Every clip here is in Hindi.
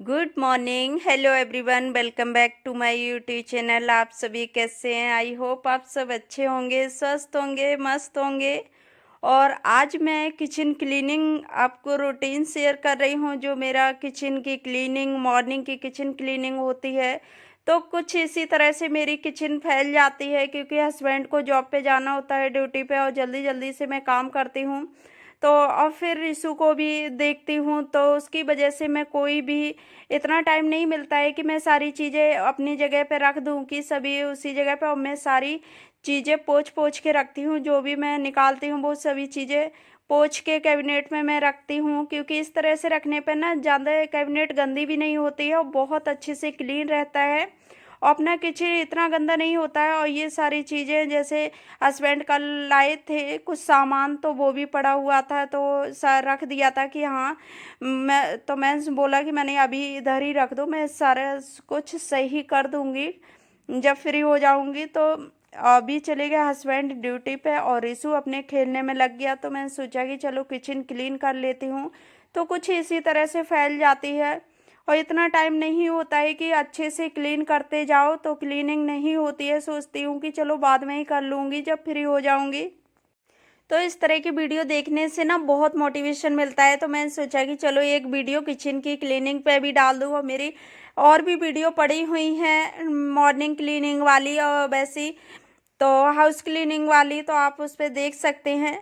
Good morning, hello everyone, welcome back to my YouTube channel. आप सभी कैसे हैं? आई होप आप सब अच्छे होंगे, स्वस्थ होंगे, मस्त होंगे। और आज मैं किचन क्लीनिंग आपको रूटीन शेयर कर रही हूँ। जो मेरा किचन की क्लीनिंग, मॉर्निंग की किचन क्लीनिंग होती है, तो कुछ इसी तरह से मेरी किचन फैल जाती है क्योंकि हस्बैंड को जॉब पे जाना होता है, ड्यूटी पे, और जल्दी जल्दी से मैं काम करती हूँ। तो और फिर रिशु को भी देखती हूँ, तो उसकी वजह से मैं कोई भी इतना टाइम नहीं मिलता है कि मैं सारी चीज़ें अपनी जगह पे रख दूँ कि सभी उसी जगह पे। और मैं सारी चीज़ें पोंछ पोंछ के रखती हूँ, जो भी मैं निकालती हूँ वो सभी चीज़ें पोंछ के कैबिनेट में मैं रखती हूँ, क्योंकि इस तरह से रखने पे ना ज़्यादा कैबिनेट गंदी भी नहीं होती है और बहुत अच्छे से क्लीन रहता है। और अपना किचन इतना गंदा नहीं होता है। और ये सारी चीज़ें जैसे हस्बैंड कल लाए थे कुछ सामान, तो वो भी पड़ा हुआ था, तो रख दिया था कि हाँ, मैं बोला कि मैंने अभी इधर ही रख दो, मैं सारा कुछ सही कर दूंगी जब फ्री हो जाऊंगी। तो अभी चले गए हस्बैंड ड्यूटी पे और रिशु अपने खेलने में लग गया, तो मैंने सोचा कि चलो किचन क्लीन कर लेती हूँ। तो कुछ इसी तरह से फैल जाती है और इतना टाइम नहीं होता है कि अच्छे से क्लीन करते जाओ, तो क्लीनिंग नहीं होती है। सोचती हूँ कि चलो बाद में ही कर लूँगी जब फ्री हो जाऊँगी। तो इस तरह की वीडियो देखने से ना बहुत मोटिवेशन मिलता है, तो मैंने सोचा कि चलो एक वीडियो किचन की क्लीनिंग पे भी डाल दूँ। और मेरी और भी वीडियो पड़ी हुई हैं मॉर्निंग क्लीनिंग वाली और वैसी, तो हाउस क्लीनिंग वाली, तो आप उस पर देख सकते हैं।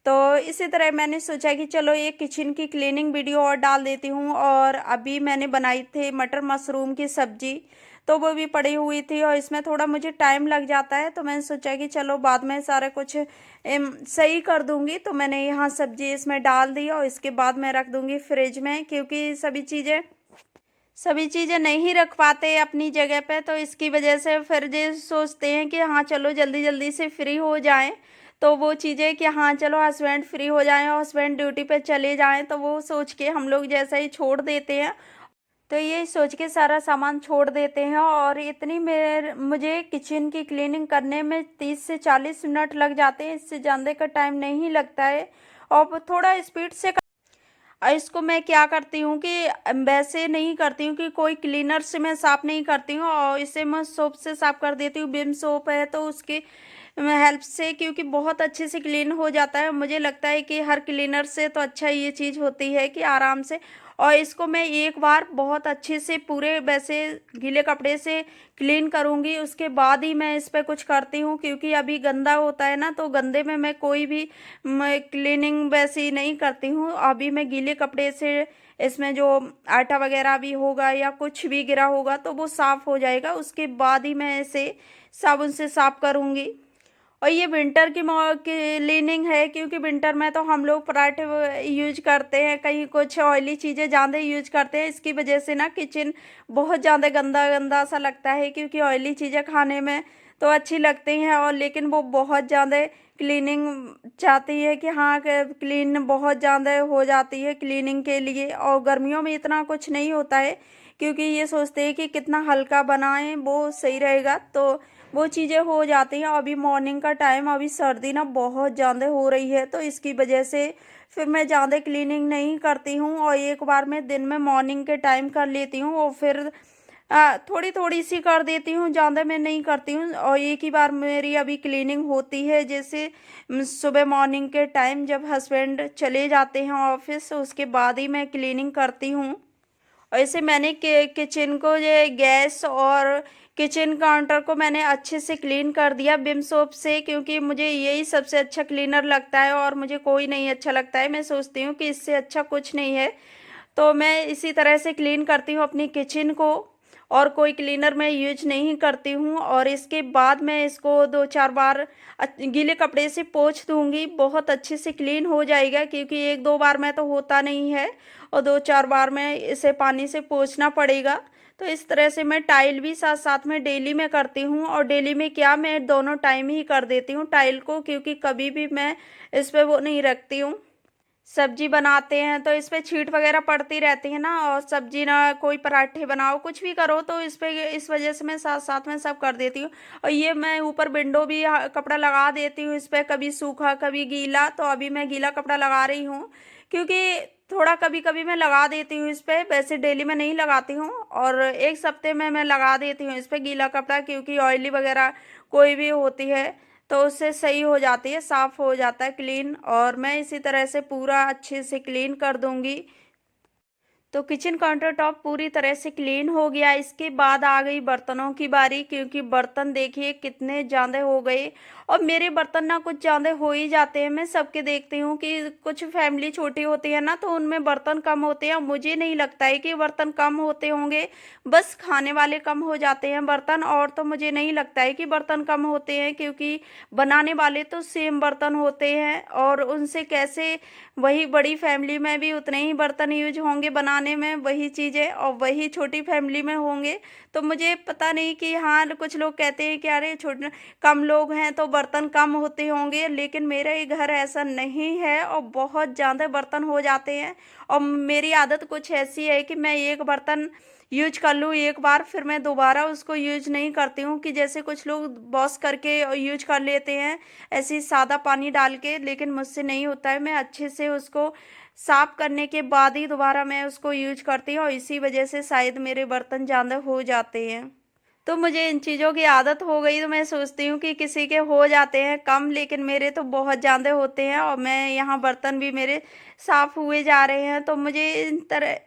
तो इसी तरह मैंने सोचा कि चलो एक किचन की क्लीनिंग वीडियो और डाल देती हूँ। और अभी मैंने बनाई थी मटर मशरूम की सब्जी, तो वो भी पड़ी हुई थी और इसमें थोड़ा मुझे टाइम लग जाता है, तो मैंने सोचा कि चलो बाद में सारा कुछ सही कर दूंगी। तो मैंने यहाँ सब्जी इसमें डाल दी और इसके बाद मैं रख दूंगी फ्रिज में, क्योंकि सभी चीज़ें नहीं रख पाते अपनी जगह पे, तो इसकी वजह से फिर ये सोचते हैं कि हाँ चलो जल्दी जल्दी से फ्री हो जाएं। तो वो चीज़ें कि हाँ चलो हस्बैंड फ्री हो जाएं और हस्बैंड ड्यूटी पे चले जाएं, तो वो सोच के हम लोग जैसा ही छोड़ देते हैं। तो ये सोच के सारा सामान छोड़ देते हैं और इतनी मेर मुझे किचन की क्लीनिंग करने में 30 से 40 मिनट लग जाते हैं, इससे ज़्यादा का टाइम नहीं लगता है। और थोड़ा स्पीड से इसको मैं क्या करती हूँ कि वैसे नहीं करती हूँ कि कोई क्लीनर से मैं साफ़ नहीं करती हूँ, और इसे मैं सोप से साफ़ कर देती हूँ। विम सोप है तो उसकी हेल्प से, क्योंकि बहुत अच्छे से क्लीन हो जाता है। मुझे लगता है कि हर क्लीनर से तो अच्छा ये चीज़ होती है कि आराम से। और इसको मैं एक बार बहुत अच्छे से पूरे वैसे गीले कपड़े से क्लीन करूँगी, उसके बाद ही मैं इस पे कुछ करती हूँ, क्योंकि अभी गंदा होता है ना, तो गंदे में मैं कोई भी मैं क्लीनिंग वैसी नहीं करती हूँ। अभी मैं गीले कपड़े से इसमें जो आटा वगैरह भी होगा या कुछ भी गिरा होगा तो वो साफ़ हो जाएगा, उसके बाद ही मैं इसे साबुन से साफ़ करूँगी। और ये विंटर की क्लीनिंग है, क्योंकि विंटर में तो हम लोग पराठे यूज करते हैं, कहीं कुछ ऑयली चीज़ें ज़्यादा यूज करते हैं। इसकी वजह से ना किचन बहुत ज़्यादा गंदा गंदा सा लगता है, क्योंकि ऑयली चीज़ें खाने में तो अच्छी लगती हैं और लेकिन वो बहुत ज़्यादा क्लीनिंग चाहती है कि हाँ क्लीन बहुत ज़्यादा हो जाती है क्लीनिंग के लिए। और गर्मियों में इतना कुछ नहीं होता है, क्योंकि ये सोचते हैं कि कितना हल्का बनाएं वो सही रहेगा, तो वो चीज़ें हो जाती हैं। अभी मॉर्निंग का टाइम, अभी सर्दी ना बहुत ज़्यादा हो रही है, तो इसकी वजह से फिर मैं ज़्यादा क्लीनिंग नहीं करती हूँ। और एक बार मैं दिन में मॉर्निंग के टाइम कर लेती हूँ और फिर थोड़ी थोड़ी सी कर देती हूँ, ज़्यादा मैं नहीं करती हूँ। और एक ही बार मेरी अभी क्लीनिंग होती है, जैसे सुबह मॉर्निंग के टाइम जब हस्बैंड चले जाते हैं ऑफिस, उसके बाद ही मैं क्लीनिंग करती हूँ। और इसे मैंने किचन को, ये गैस और किचन काउंटर को मैंने अच्छे से क्लीन कर दिया विम सोप से, क्योंकि मुझे यही सबसे अच्छा क्लीनर लगता है और मुझे कोई नहीं अच्छा लगता है। मैं सोचती हूँ कि इससे अच्छा कुछ नहीं है, तो मैं इसी तरह से क्लीन करती हूँ अपनी किचन को, और कोई क्लीनर मैं यूज नहीं करती हूँ। और इसके बाद मैं इसको 2-4 बार गीले कपड़े से पोंछ दूंगी, बहुत अच्छे से क्लीन हो जाएगा, क्योंकि 1-2 बार में तो होता नहीं है और 2-4 बार में इसे पानी से पोंछना पड़ेगा। तो इस तरह से मैं टाइल भी साथ साथ में डेली में करती हूँ। और डेली में क्या, मैं दोनों टाइम ही कर देती हूँ टाइल को, क्योंकि कभी भी मैं इस पे वो नहीं रखती हूँ। सब्जी बनाते हैं तो इस पे छींट वगैरह पड़ती रहती है ना, और सब्जी ना कोई पराठे बनाओ कुछ भी करो, तो इस पे इस वजह से मैं साथ साथ में सब कर देती हूँ। और ये मैं ऊपर विंडो भी कपड़ा लगा देती हूँ इस पे, कभी सूखा कभी गीला। तो अभी मैं गीला कपड़ा लगा रही हूँ, क्योंकि थोड़ा कभी-कभी मैं लगा देती हूँ इस पे, वैसे डेली मैं नहीं लगाती हूँ और 1 हफ्ते में मैं लगा देती हूँ इस पे गीला कपड़ा, क्योंकि ऑयली वगैरह कोई भी होती है तो उससे सही हो जाती है, साफ़ हो जाता है क्लीन, और मैं इसी तरह से पूरा अच्छे से क्लीन कर दूँगी। तो किचन काउंटर टॉप पूरी तरह से क्लीन हो गया। इसके बाद आ गई बर्तनों की बारी, क्योंकि बर्तन देखिए कितने ज़्यादा हो गए, और मेरे बर्तन ना कुछ ज़्यादा हो ही जाते हैं। मैं सबके देखती हूँ कि कुछ फैमिली छोटी होती है ना, तो उनमें बर्तन कम होते हैं। मुझे नहीं लगता है कि बर्तन कम होते होंगे, बस खाने वाले कम हो जाते हैं बर्तन, और तो मुझे नहीं लगता है कि बर्तन कम होते हैं, क्योंकि बनाने वाले तो सेम बर्तन होते हैं, और उनसे कैसे वही बड़ी फैमिली में भी उतने ही बर्तन यूज होंगे बनाने में, वही चीज़ें, और वही छोटी फैमिली में होंगे। तो मुझे पता नहीं कि हाँ, कुछ लोग कहते हैं कि अरे छोटे कम लोग हैं तो बर्तन कम होते होंगे, लेकिन मेरे ही घर ऐसा नहीं है और बहुत ज़्यादा बर्तन हो जाते हैं। और मेरी आदत कुछ ऐसी है कि मैं एक बर्तन यूज कर लूँ एक बार, फिर मैं दोबारा उसको यूज नहीं करती हूँ, कि जैसे कुछ लोग वॉश करके यूज कर लेते हैं ऐसे ही सादा पानी डाल के, लेकिन मुझसे नहीं होता है। मैं अच्छे से उसको साफ करने के बाद ही दोबारा मैं उसको यूज करती हूँ, और इसी वजह से शायद मेरे बर्तन ज़्यादा हो जाते हैं। तो मुझे इन चीज़ों की आदत हो गई, तो मैं सोचती हूँ कि किसी के हो जाते हैं कम, लेकिन मेरे तो बहुत ज़्यादा होते हैं, और मैं यहाँ बर्तन भी मेरे साफ़ हुए जा रहे हैं। तो मुझे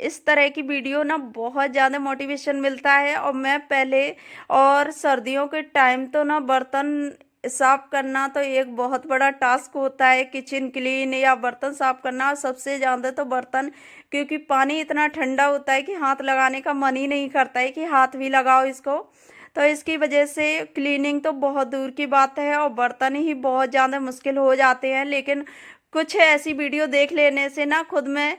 इस तरह की वीडियो ना बहुत ज़्यादा मोटिवेशन मिलता है, और मैं पहले, और सर्दियों के टाइम तो ना बर्तन साफ करना तो एक बहुत बड़ा टास्क होता है, किचन क्लीन या बर्तन साफ करना, और सबसे ज़्यादा तो बर्तन, क्योंकि पानी इतना ठंडा होता है कि हाथ लगाने का मन ही नहीं करता है कि हाथ भी लगाओ इसको। तो इसकी वजह से क्लीनिंग तो बहुत दूर की बात है, और बर्तन ही बहुत ज़्यादा मुश्किल हो जाते हैं। लेकिन कुछ ऐसी वीडियो देख लेने से ना खुद में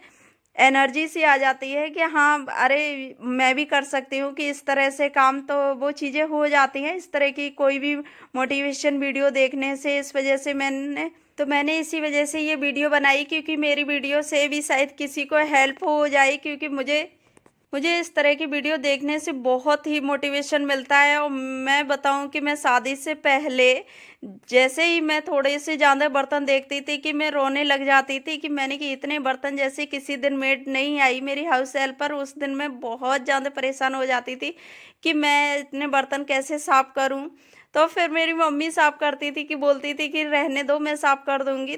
एनर्जी सी आ जाती है कि हाँ, अरे मैं भी कर सकती हूँ, कि इस तरह से काम तो वो चीज़ें हो जाती हैं इस तरह की कोई भी मोटिवेशन वीडियो देखने से। इस वजह से मैंने इसी वजह से ये वीडियो बनाई, क्योंकि मेरी वीडियो से भी शायद किसी को हेल्प हो जाए, क्योंकि मुझे मुझे इस तरह की वीडियो देखने से बहुत ही मोटिवेशन मिलता है। और मैं बताऊं कि मैं शादी से पहले जैसे ही मैं थोड़े से ज़्यादा बर्तन देखती थी कि मैं रोने लग जाती थी, कि मैंने कि इतने बर्तन, जैसे किसी दिन मेड नहीं आई मेरी हाउस हेल्पर, उस दिन मैं बहुत ज़्यादा परेशान हो जाती थी कि मैं इतने बर्तन कैसे साफ़ करूं। तो फिर मेरी मम्मी साफ़ करती थी, कि बोलती थी कि रहने दो, मैं साफ़ कर दूंगी।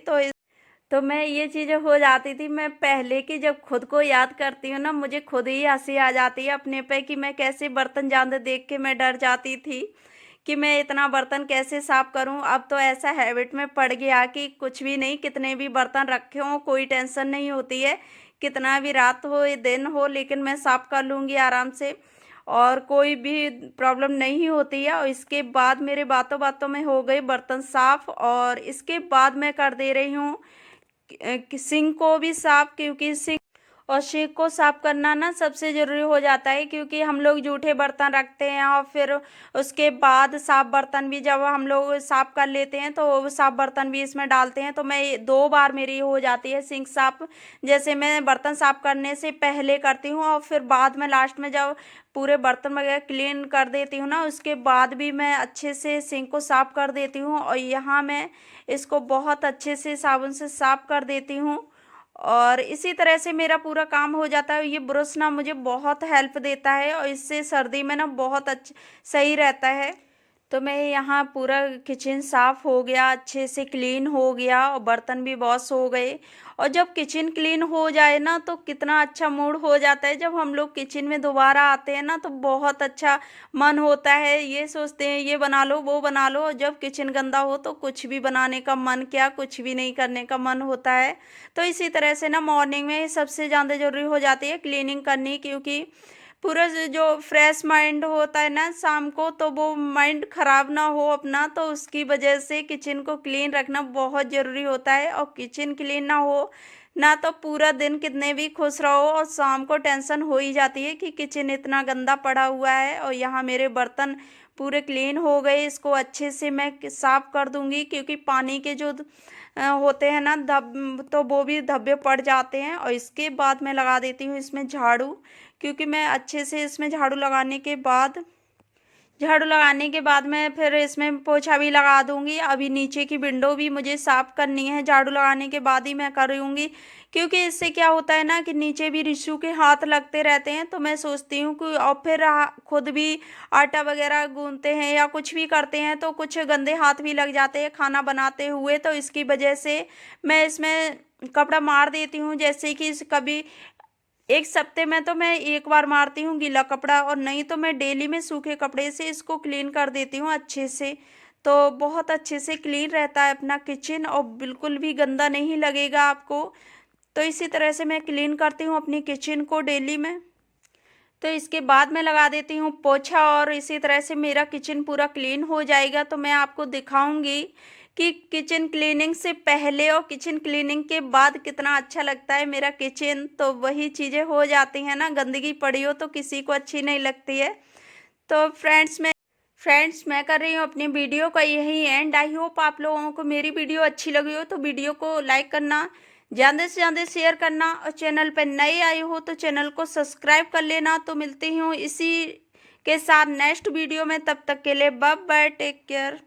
तो मैं ये चीज़ें हो जाती थी, मैं पहले की जब खुद को याद करती हूँ ना, मुझे खुद ही हंसी आ जाती है अपने पे, कि मैं कैसे बर्तन ज़्यादा देख के मैं डर जाती थी कि मैं इतना बर्तन कैसे साफ करूँ। अब तो ऐसा हैबिट में पड़ गया कि कुछ भी नहीं, कितने भी बर्तन रखे हों कोई टेंशन नहीं होती है, कितना भी रात हो या दिन हो, लेकिन मैं साफ कर लूँगी आराम से, और कोई भी प्रॉब्लम नहीं होती है। और इसके बाद मेरे बातों बातों में हो गए बर्तन साफ, और इसके बाद मैं कर दे रही हूँ सिंक को भी साफ, क्योंकि सिंक और सिंक को साफ करना ना सबसे ज़रूरी हो जाता है, क्योंकि हम लोग जूठे बर्तन रखते हैं, और फिर उसके बाद साफ बर्तन भी जब हम लोग साफ कर लेते हैं तो वो साफ बर्तन भी इसमें डालते हैं। तो मैं 2 बार मेरी हो जाती है सिंक साफ, जैसे मैं बर्तन साफ करने से पहले करती हूँ, और फिर बाद में लास्ट में जब पूरे बर्तन वगैरह क्लीन कर देती हूँ ना, उसके बाद भी मैं अच्छे से सिंक को साफ कर देती हूँ। और यहाँ मैं इसको बहुत अच्छे से साबुन से साफ कर देती हूँ, और इसी तरह से मेरा पूरा काम हो जाता है। ये ब्रश ना मुझे बहुत हेल्प देता है, और इससे सर्दी में ना बहुत सही रहता है। तो मैं यहाँ पूरा किचन साफ हो गया, अच्छे से क्लीन हो गया, और बर्तन भी वॉश हो गए। और जब किचन क्लीन हो जाए ना, तो कितना अच्छा मूड हो जाता है। जब हम लोग किचन में दोबारा आते हैं ना, तो बहुत अच्छा मन होता है, ये सोचते हैं ये बना लो वो बना लो। और जब किचन गंदा हो तो कुछ भी बनाने का मन, क्या कुछ भी नहीं करने का मन होता है। तो इसी तरह से ना मॉर्निंग में सबसे ज़्यादा ज़रूरी हो जाती है क्लीनिंग करनी, क्योंकि पूरा जो फ्रेश माइंड होता है ना शाम को, तो वो माइंड ख़राब ना हो अपना, तो उसकी वजह से किचन को क्लीन रखना बहुत ज़रूरी होता है। और किचन क्लीन ना हो ना, तो पूरा दिन कितने भी खुश रहो, और शाम को टेंशन हो ही जाती है कि किचन इतना गंदा पड़ा हुआ है। और यहाँ मेरे बर्तन पूरे क्लीन हो गए, इसको अच्छे से मैं साफ़ कर दूँगी, क्योंकि पानी के जो होते हैं ना तो वो भी धब्बे पड़ जाते हैं। और इसके बाद मैं लगा देती हूँ इसमें झाड़ू, क्योंकि मैं अच्छे से इसमें झाड़ू लगाने के बाद झाड़ू लगाने के बाद मैं फिर इसमें पोछा भी लगा दूंगी। अभी नीचे की विंडो भी मुझे साफ करनी है, झाड़ू लगाने के बाद ही मैं करूँगी, क्योंकि इससे क्या होता है ना कि नीचे भी रिशु के हाथ लगते रहते हैं। तो मैं सोचती हूँ कि और फिर खुद भी आटा वगैरह गूंथते हैं या कुछ भी करते हैं तो कुछ गंदे हाथ भी लग जाते हैं खाना बनाते हुए। तो इसकी वजह से मैं इसमें कपड़ा मार देती हूँ, जैसे कि कभी एक सप्ते में तो मैं एक बार मारती हूँ गीला कपड़ा, और नहीं तो मैं डेली में सूखे कपड़े से इसको क्लीन कर देती हूँ अच्छे से। तो बहुत अच्छे से क्लीन रहता है अपना किचन और बिल्कुल भी गंदा नहीं लगेगा आपको। तो इसी तरह से मैं क्लीन करती हूँ अपनी किचन को डेली में। तो इसके बाद मैं लगा देती हूँ पोछा, और इसी तरह से मेरा किचन पूरा क्लीन हो जाएगा। तो मैं आपको दिखाऊंगी कि किचन क्लीनिंग से पहले और किचन क्लीनिंग के बाद कितना अच्छा लगता है मेरा किचन। तो वही चीज़ें हो जाती हैं ना, गंदगी पड़ी हो तो किसी को अच्छी नहीं लगती है। तो फ्रेंड्स मैं कर रही हूँ अपनी वीडियो का यही एंड। आई होप आप लोगों को मेरी वीडियो अच्छी लगी हो, तो वीडियो को लाइक करना, ज़्यादा से ज़्यादा शेयर करना, और चैनल पर नए आए हो तो चैनल को सब्सक्राइब कर लेना। तो मिलती हूँ इसी के साथ नेक्स्ट वीडियो में, तब तक के लिए बाय बाय, टेक केयर।